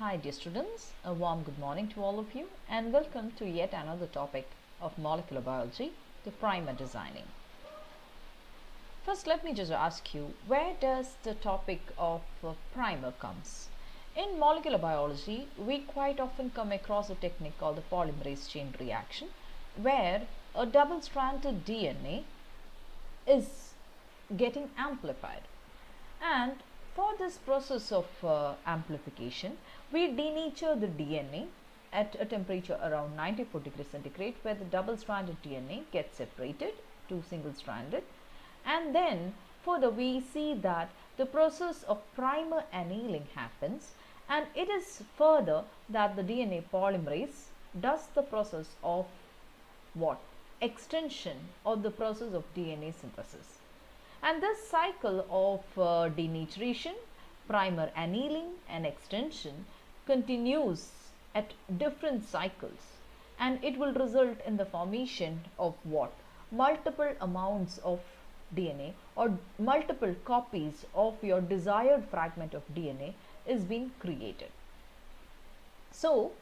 Hi dear students, a warm good morning to all of you and welcome to yet another topic of molecular biology, the primer designing. First let me just ask you, where does the topic of primer comes? In molecular biology, we quite often come across a technique called the polymerase chain reaction, where a double-stranded DNA is getting amplified. And for this process of amplification, we denature the DNA at a temperature around 94 degrees centigrade, where the double-stranded DNA gets separated to single-stranded, and then further we see that the process of primer annealing happens, and it is further that the DNA polymerase does the process of what? Extension or the process of DNA synthesis. And this cycle of denaturation, primer annealing and extension continues at different cycles, and it will result in the formation of what? Multiple amounts of DNA or multiple copies of your desired fragment of DNA is being created. So,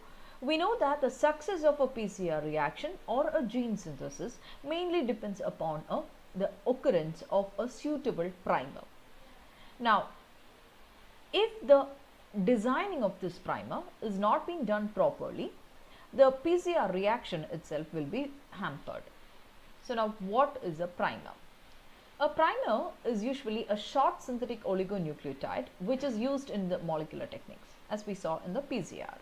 we know that the success of a PCR reaction or a gene synthesis mainly depends upon the occurrence of a suitable primer. Now, if the designing of this primer is not being done properly, the PCR reaction itself will be hampered. So now what is a primer? A primer is usually a short synthetic oligonucleotide which is used in the molecular techniques, as we saw in the PCR.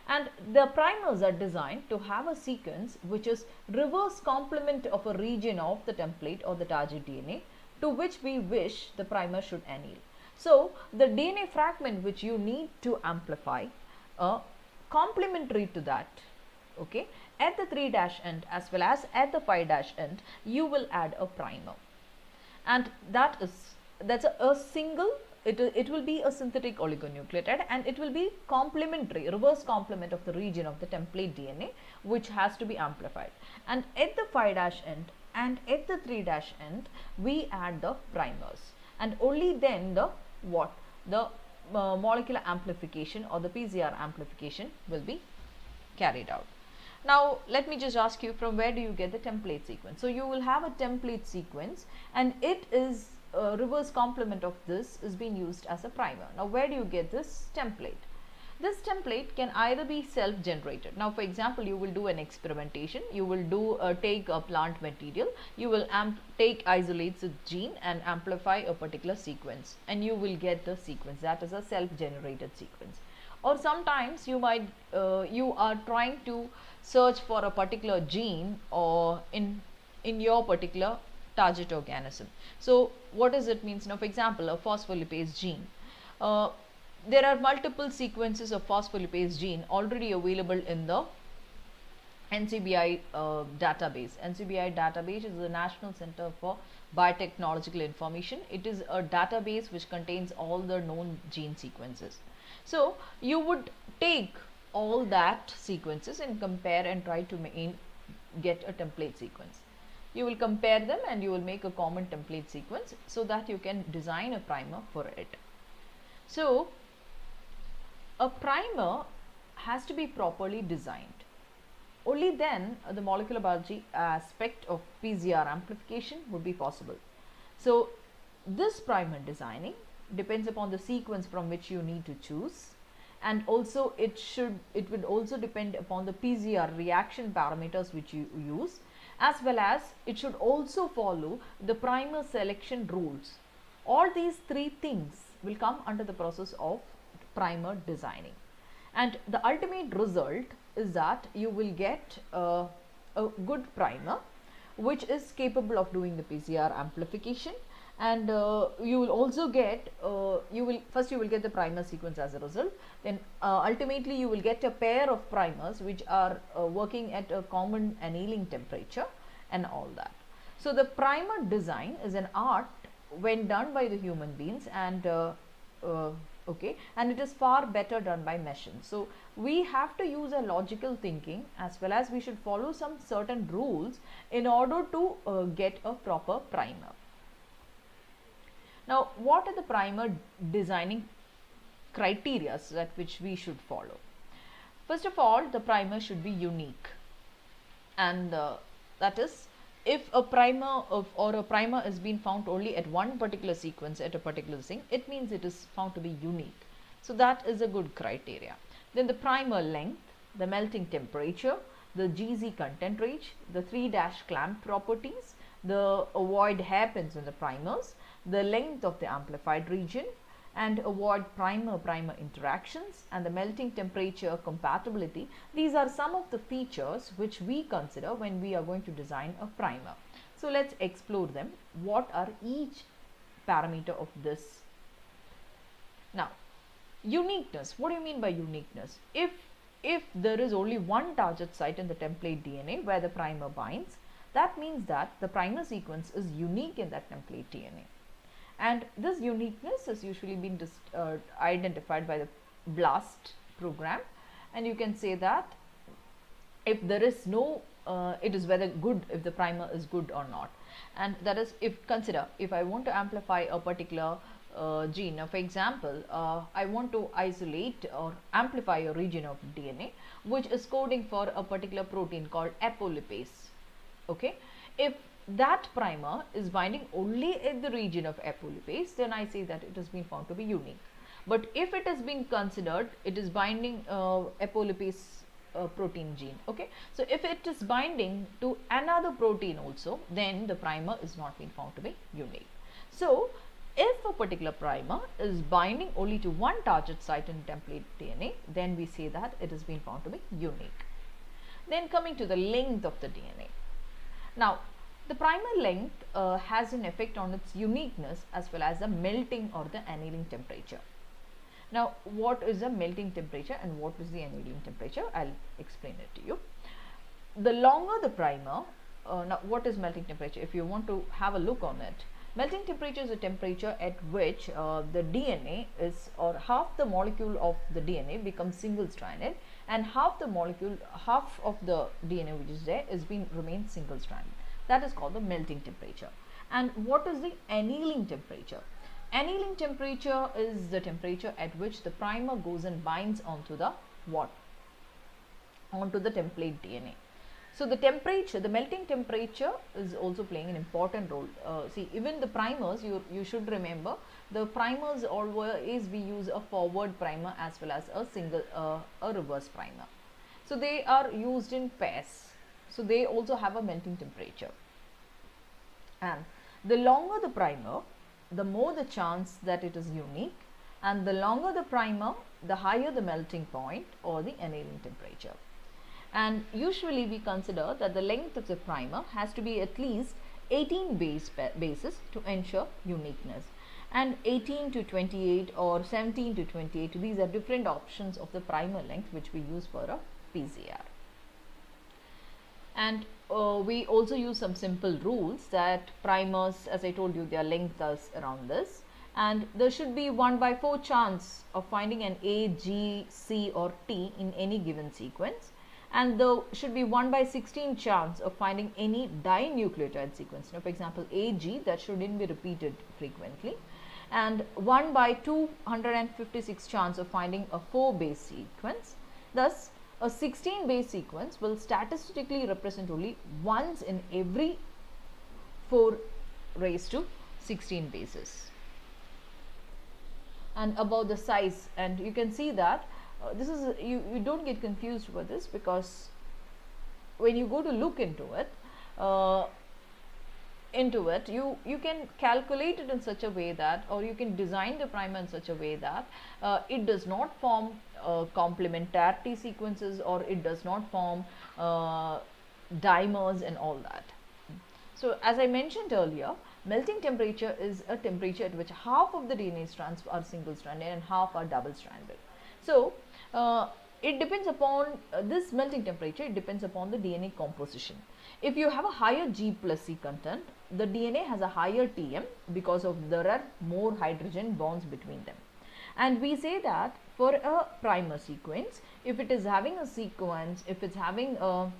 And the primers are designed to have a sequence which is reverse complement of a region of the template or the target DNA to which we wish the primer should anneal. So, the DNA fragment which you need to amplify, complementary to that, okay, at the 3' end as well as at the 5' end, you will add a primer. And that's a single, it will be a synthetic oligonucleotide, and it will be complementary, reverse complement of the region of the template DNA which has to be amplified. And at the 5' end and at the 3' end, we add the primers, and only then the molecular amplification or the PCR amplification will be carried out. Now, let me just ask you, from where do you get the template sequence? So, you will have a template sequence, and it is reverse complement of this is being used as a primer. Now, where do you get this template? This template can either be self-generated. Now, for example, you will do an experimentation. You will take a plant material. You will isolate a gene and amplify a particular sequence, and you will get the sequence. That is a self-generated sequence. Or sometimes you might you are trying to search for a particular gene or in your particular target organism. So, what does it mean? Now, for example, a phospholipase gene. There are multiple sequences of phospholipase gene already available in the NCBI database. NCBI database is the National Center for Biotechnological Information. It is a database which contains all the known gene sequences. So, you would take all that sequences and compare and try to get a template sequence. You will compare them and you will make a common template sequence so that you can design a primer for it. So, a primer has to be properly designed. Only then the molecular biology aspect of PCR amplification would be possible. So, this primer designing depends upon the sequence from which you need to choose, and also it would also depend upon the PCR reaction parameters which you use, as well as it should also follow the primer selection rules. All these three things will come under the process of primer designing, and the ultimate result is that you will get a good primer which is capable of doing the PCR amplification, and you will also get you will get the primer sequence as a result. Then ultimately you will get a pair of primers which are working at a common annealing temperature and all that. So, the primer design is an art when done by the human beings, and okay, and it is far better done by machines. So, we have to use a logical thinking, as well as we should follow some certain rules in order to get a proper primer. Now, what are the primer designing criteria that which we should follow. First of all, the primer should be unique, and that is, if a primer or a primer is being found only at one particular sequence at a particular thing, it means it is found to be unique. So that is a good criteria. Then the primer length, the melting temperature, the GZ content range, the 3' clamp properties, the avoid hairpins in the primers, the length of the amplified region, and avoid primer-primer interactions, and the melting temperature compatibility. These are some of the features which we consider when we are going to design a primer. So let's explore them. What are each parameter of this? Now, uniqueness. What do you mean by uniqueness? If there is only one target site in the template DNA where the primer binds, that means that the primer sequence is unique in that template DNA. And this uniqueness is usually been identified by the BLAST program, and you can say that if there is no, it is whether good, if the primer is good or not. And that is, if consider, if I want to amplify a particular gene. Now, for example, I want to isolate or amplify a region of DNA which is coding for a particular protein called apolipase. Okay, if that primer is binding only at the region of apolipase, then I say that it has been found to be unique. But if it has been considered, it is binding apolipase protein gene. Okay, so if it is binding to another protein also, then the primer is not being found to be unique. So if a particular primer is binding only to one target site in template DNA, then we say that it has been found to be unique. Then coming to the length of the DNA. Now, the primer length has an effect on its uniqueness as well as the melting or the annealing temperature. Now, what is the melting temperature and what is the annealing temperature? I'll explain it to you. The longer the primer, now what is melting temperature? If you want to have a look on it, melting temperature is a temperature at which the DNA is, or half the molecule of the DNA becomes single stranded, and half the molecule, half of the DNA which is there is being remains single stranded. That is called the melting temperature. And what is the annealing temperature? Annealing temperature is the temperature at which the primer goes and binds onto the what? Onto the template DNA. So the temperature, the melting temperature is also playing an important role. See, even the primers, you should remember, the primers always we use a forward primer as well as a reverse primer. So they are used in pairs. So they also have a melting temperature. And the longer the primer, the more the chance that it is unique, and the longer the primer, the higher the melting point or the annealing temperature. And usually we consider that the length of the primer has to be at least 18 bases to ensure uniqueness. And 18 to 28 or 17 to 28, these are different options of the primer length which we use for a PCR. And we also use some simple rules that primers, as I told you, their length is around this, and there should be 1/4 chance of finding an A, G, C or T in any given sequence, and there should be 1/16 chance of finding any dinucleotide sequence. Now, for example, AG, that shouldn't be repeated frequently, and 1/256 chance of finding a 4-base sequence. Thus, a 16-base sequence will statistically represent only once in every 4⁻16 bases. And about the size, and you can see that this is, you don't get confused with this, because when you go to look into it, you can calculate it in such a way that, or you can design the primer in such a way that it does not form complementarity sequences, or it does not form dimers and all that. So as I mentioned earlier, melting temperature is a temperature at which half of the DNA strands are single stranded and half are double stranded. So it depends upon this melting temperature, it depends upon the DNA composition. If you have a higher G plus C content, the DNA has a higher TM because of there are more hydrogen bonds between them. And we say that for a primer sequence, if it is having a sequence, if it's having a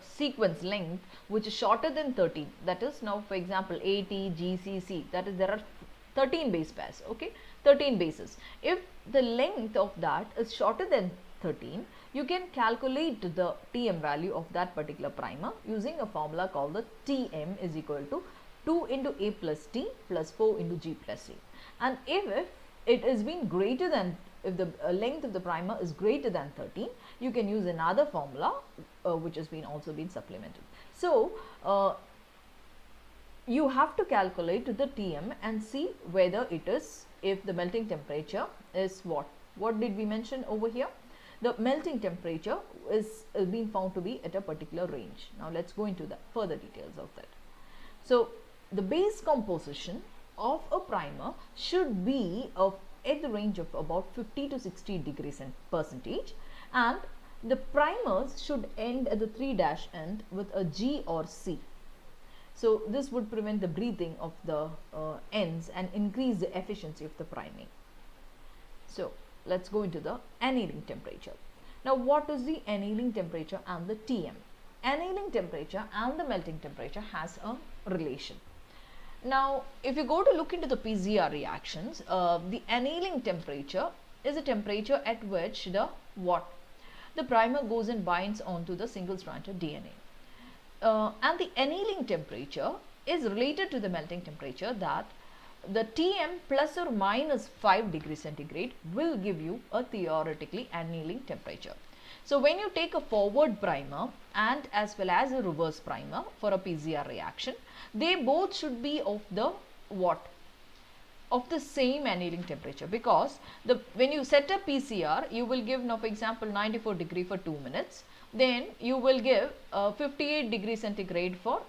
sequence length which is shorter than 13, that is, now for example AT, GCC, that is, there are 13 base pairs, okay, 13 bases. If the length of that is shorter than 13, you can calculate the Tm value of that particular primer using a formula called the Tm is equal to 2 into A plus T plus 4 into G plus C. And if it is being greater than, if the length of the primer is greater than 13, you can use another formula which has been also been supplemented. So you have to calculate the Tm and see whether it is, if the melting temperature is what did we mention over here? The melting temperature is being found to be at a particular range. Now let's go into the further details of that. So the base composition of a primer should be at the range of about 50 to 60 degrees percentage, and the primers should end at the 3' end with a G or C. So this would prevent the breathing of the ends and increase the efficiency of the priming. So let's go into the annealing temperature. Now what is the annealing temperature and the Tm? Annealing temperature and the melting temperature has a relation. Now if you go to look into the PCR reactions, the annealing temperature is a temperature at which the primer goes and binds onto the single stranded DNA. And the annealing temperature is related to the melting temperature, that the Tm plus or minus 5 degrees centigrade will give you a theoretically annealing temperature. So when you take a forward primer and as well as a reverse primer for a PCR reaction, they both should be of the of the same annealing temperature, because when you set a PCR, you will give, now for example 94 degree for 2 minutes, then you will give 58 degrees centigrade for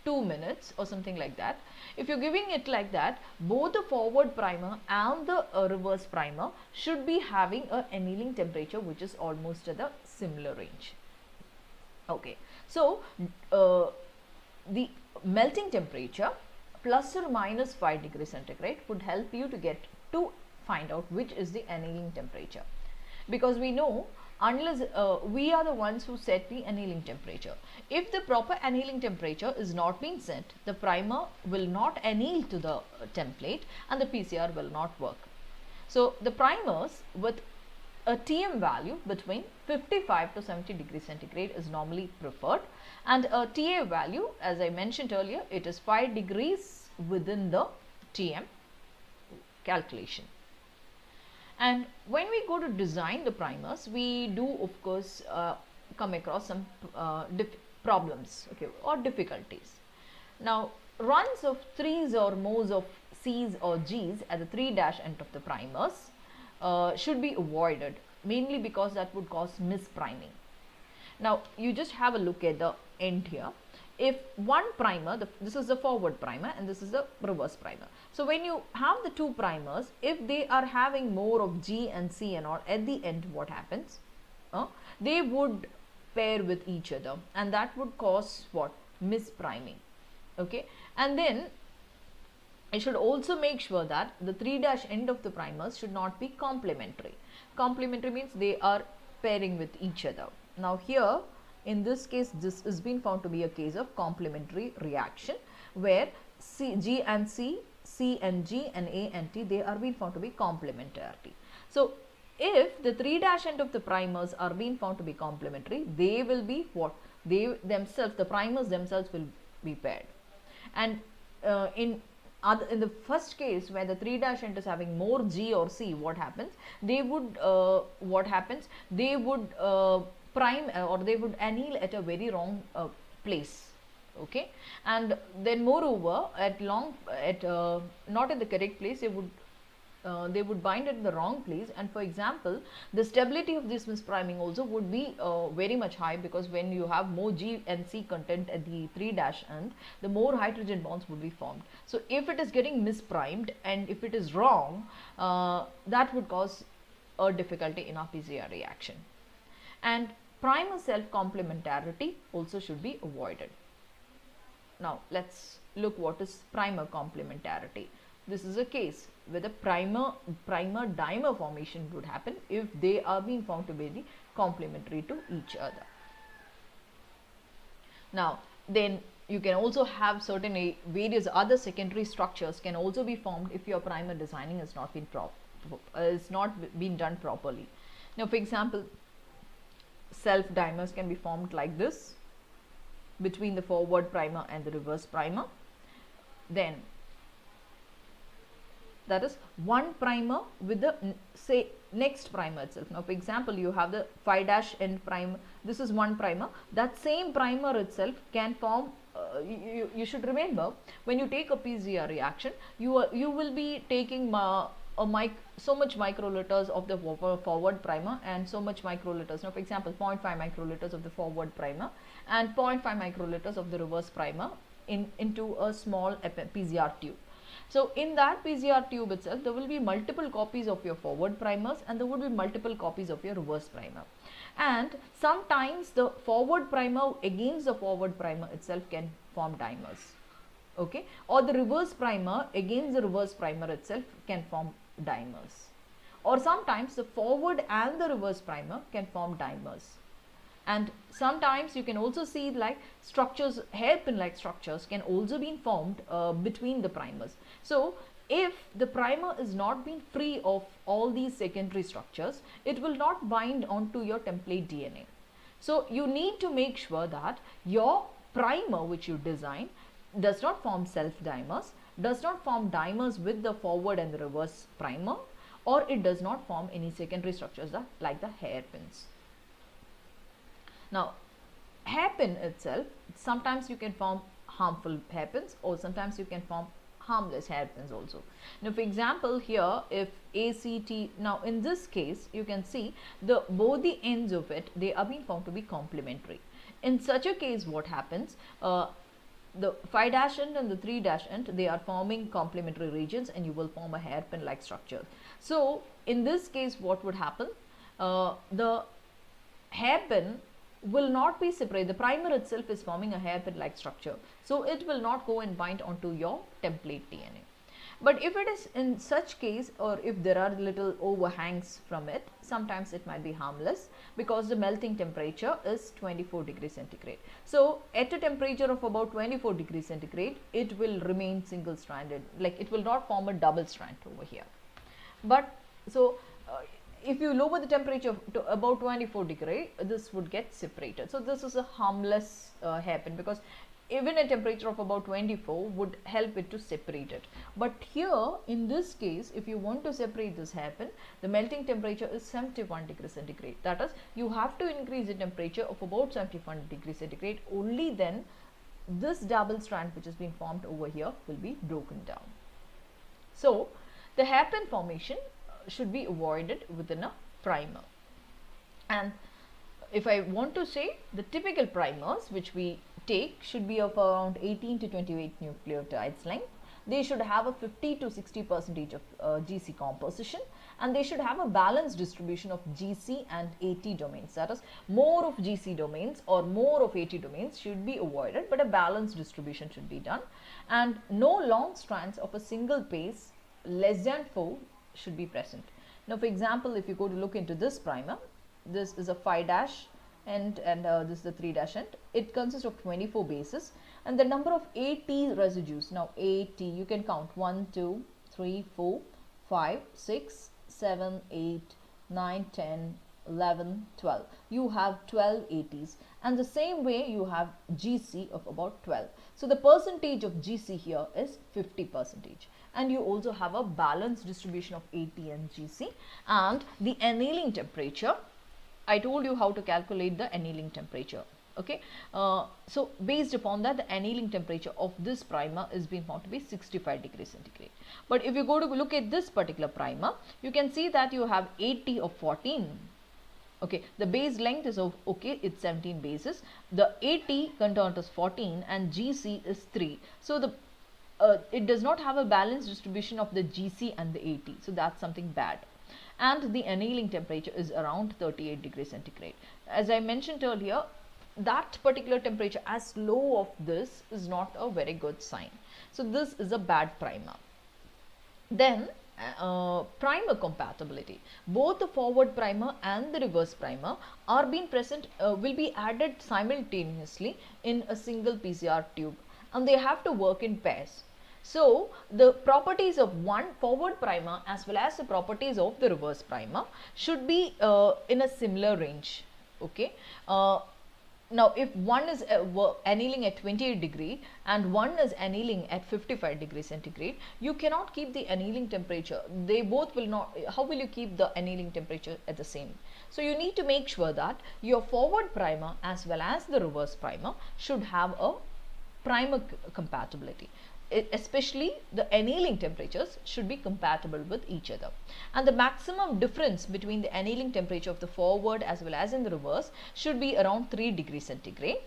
2 minutes or something like that. If you're giving it like that, both the forward primer and the reverse primer should be having a annealing temperature which is almost at the similar range. Okay, so the melting temperature plus or minus 5 degrees centigrade would help you to find out which is the annealing temperature, because we know unless we are the ones who set the annealing temperature. If the proper annealing temperature is not being set, the primer will not anneal to the template and the PCR will not work. So the primers with a Tm value between 55 to 70 degrees centigrade is normally preferred, and a Ta value, as I mentioned earlier, it is 5 degrees within the Tm calculation. And when we go to design the primers, we do of course come across some problems, okay, or difficulties. Now runs of 3's or more of C's or G's at the 3' end of the primers should be avoided, mainly because that would cause mispriming. Now you just have a look at the end here. If one primer, this is the forward primer and this is the reverse primer. So when you have the two primers, if they are having more of G and C and all, at the end what happens? They would pair with each other, and that would cause mispriming. Okay, and then I should also make sure that the 3' end of the primers should not be complementary. Complementary means they are pairing with each other. Now here, in this case, this is being found to be a case of complementary reaction, where G and C, C and G and A and T, they are being found to be complementarity. So if the 3' end of the primers are being found to be complementary, they will be the primers themselves will be paired. And in the first case, where the 3' end is having more G or C, what happens? They would prime or they would anneal at a very wrong place. Okay, and then moreover not at the correct place, they would bind at the wrong place, and for example the stability of this mispriming also would be very much high, because when you have more G and C content at the 3' end, the more hydrogen bonds would be formed. So if it is getting misprimed and if it is wrong, that would cause a difficulty in our PCR reaction. And primer self complementarity also should be avoided. Now let's look what is primer complementarity. This is a case where the primer dimer formation would happen if they are being found to be complementary to each other. Now then, you can also have certain various other secondary structures can also be formed if your primer designing has not been done properly. Now, for example, self dimers can be formed like this between the forward primer and the reverse primer. Then that is one primer with the say next primer itself. Now, for example, you have the 5' end primer. This is one primer. That same primer itself can form. You should remember, when you take a PCR reaction, you will be taking so much microliters of the forward primer and so much microliters. Now, for example, 0.5 microliters of the forward primer and 0.5 microliters of the reverse primer into a small PCR tube. So, in that PCR tube itself, there will be multiple copies of your forward primers and there would be multiple copies of your reverse primer. And sometimes the forward primer against the forward primer itself can form dimers. Okay, or the reverse primer against the reverse primer itself can form dimers. Or sometimes the forward and the reverse primer can form dimers. And sometimes you can also see like structures, hairpin like structures can also be formed between the primers. So, if the primer is not being free of all these secondary structures, it will not bind onto your template DNA. So, you need to make sure that your primer which you design does not form self dimers, does not form dimers with the forward and the reverse primer, or it does not form any secondary structures like the hairpins. Now, hairpin itself, sometimes you can form harmful hairpins or sometimes you can form harmless hairpins also. Now, for example, here if ACT, now in this case you can see both the ends of it, they are being found to be complementary. In such a case, what happens, the 5' end and the 3' end, they are forming complementary regions and you will form a hairpin like structure. So, in this case what would happen, the hairpin will not be separate. The primer itself is forming a hairpin like structure. So, it will not go and bind onto your template DNA. But if it is in such case, or if there are little overhangs from it, sometimes it might be harmless because the melting temperature is 24 degrees centigrade. So, at a temperature of about 24 degrees centigrade, it will remain single stranded, like it will not form a double strand over here. But so, if you lower the temperature to about 24 degree, this would get separated. So, this is a harmless hairpin because even a temperature of about 24 would help it to separate it. But here in this case, if you want to separate this hairpin, the melting temperature is 71 degrees centigrade. That is, you have to increase the temperature of about 71 degrees centigrade. Only then this double strand which is being formed over here will be broken down. So, the hairpin formation should be avoided within a primer. And if I want to say, the typical primers which we take should be of around 18 to 28 nucleotides length. They should have a 50 to 60% of GC composition, and they should have a balanced distribution of GC and AT domains. That is, more of GC domains or more of AT domains should be avoided, but a balanced distribution should be done. And no long strands of a single pace less than 4 should be present. Now, for example, if you go to look into this primer, this is a 5' end and this is the 3' end. It consists of 24 bases and the number of AT residues. Now, AT you can count 1, 2, 3, 4, 5, 6, 7, 8, 9, 10, 11, 12. You have 12 ATs, and the same way you have GC of about 12. So, the percentage of GC here is 50%. And you also have a balanced distribution of AT and GC, and the annealing temperature. I told you how to calculate the annealing temperature. Okay, so based upon that, the annealing temperature of this primer is being found to be 65 degrees centigrade. But if you go to look at this particular primer, you can see that you have AT of 14. Okay, the base length is of, okay, it's 17 bases. The AT content is 14 and GC is 3. So the it does not have a balanced distribution of the GC and the AT. So that's something bad. And the annealing temperature is around 38 degrees centigrade. As I mentioned earlier, that particular temperature as low of this is not a very good sign. So this is a bad primer. Then primer compatibility. Both the forward primer and the reverse primer are being present, will be added simultaneously in a single PCR tube. and they have to work in pairs. So the properties of one forward primer as well as the properties of the reverse primer should be in a similar range. Okay. Now if one is annealing at 28 degree and one is annealing at 55 degrees centigrade, you cannot keep the annealing temperature. They both will not, how will you keep the annealing temperature at the same? So you need to make sure that your forward primer as well as the reverse primer should have a primer compatibility. Especially the annealing temperatures should be compatible with each other, and the maximum difference between the annealing temperature of the forward as well as in the reverse should be around 3 degrees centigrade,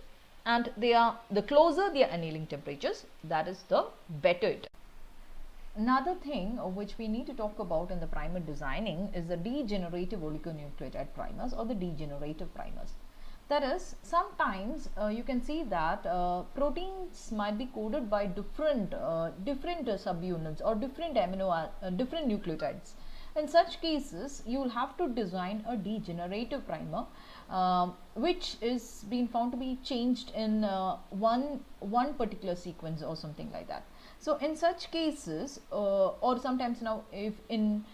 and the closer the annealing temperatures, that is the better it. Another thing which we need to talk about in the primer designing is the degenerative oligonucleotide primers or the degenerative primers. That is, sometimes you can see that proteins might be coded by different subunits or different different nucleotides. In such cases, you will have to design a degenerative primer, which is being found to be changed in one particular sequence or something like that. So in such cases, or sometimes now in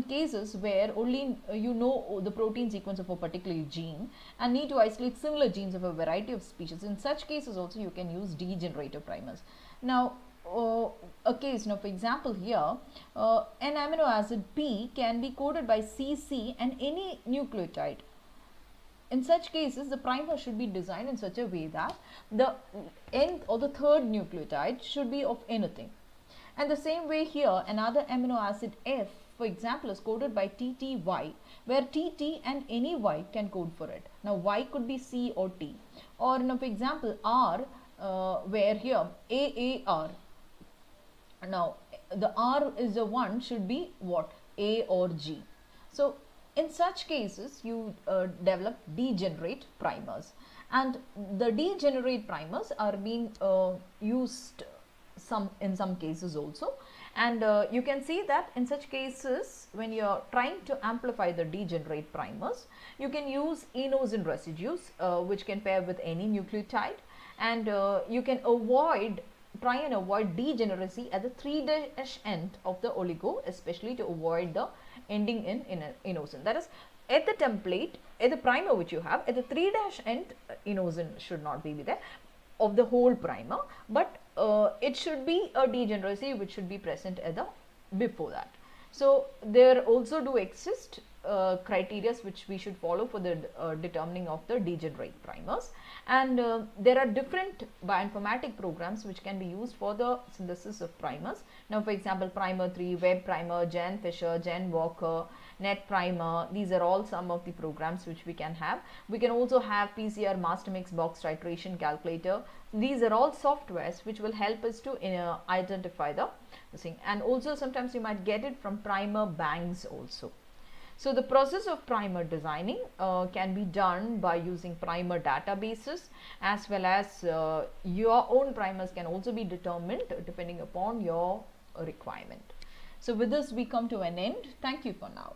cases where only you know the protein sequence of a particular gene and need to isolate similar genes of a variety of species, in such cases also you can use degenerative primers. Now a case, now for example here, an amino acid P can be coded by CC and any nucleotide. In such cases, the primer should be designed in such a way that the nth or the third nucleotide should be of anything. And the same way here, another amino acid F, for example, is coded by TTY, where TT and any Y can code for it. Now Y could be C or T. Or now for example R, where here AAR. Now the R is the one should be what? A or G. So in such cases, you develop degenerate primers, and the degenerate primers are being used in some cases also, and you can see that in such cases, when you are trying to amplify the degenerate primers, you can use inosine residues which can pair with any nucleotide, and you can try and avoid degeneracy at the 3' end of the oligo, especially to avoid the ending in inosine. That is, at the template, at the primer which you have, at the 3' end, inosine should not be there of the whole primer, but it should be a degeneracy which should be present at the before that. So there also do exist criteria which we should follow for the determining of the degenerate primers, and there are different bioinformatic programs which can be used for the synthesis of primers. Now for example, Primer 3, Web Primer, Jan Fisher, Jan Walker, Net Primer, these are all some of the programs which we can have. We can also have PCR master mix box titration calculator. These are all softwares which will help us to identify the thing, and also sometimes you might get it from primer banks also. So the process of primer designing can be done by using primer databases, as well as your own primers can also be determined depending upon your requirement. So with this we come to an end. Thank you for now.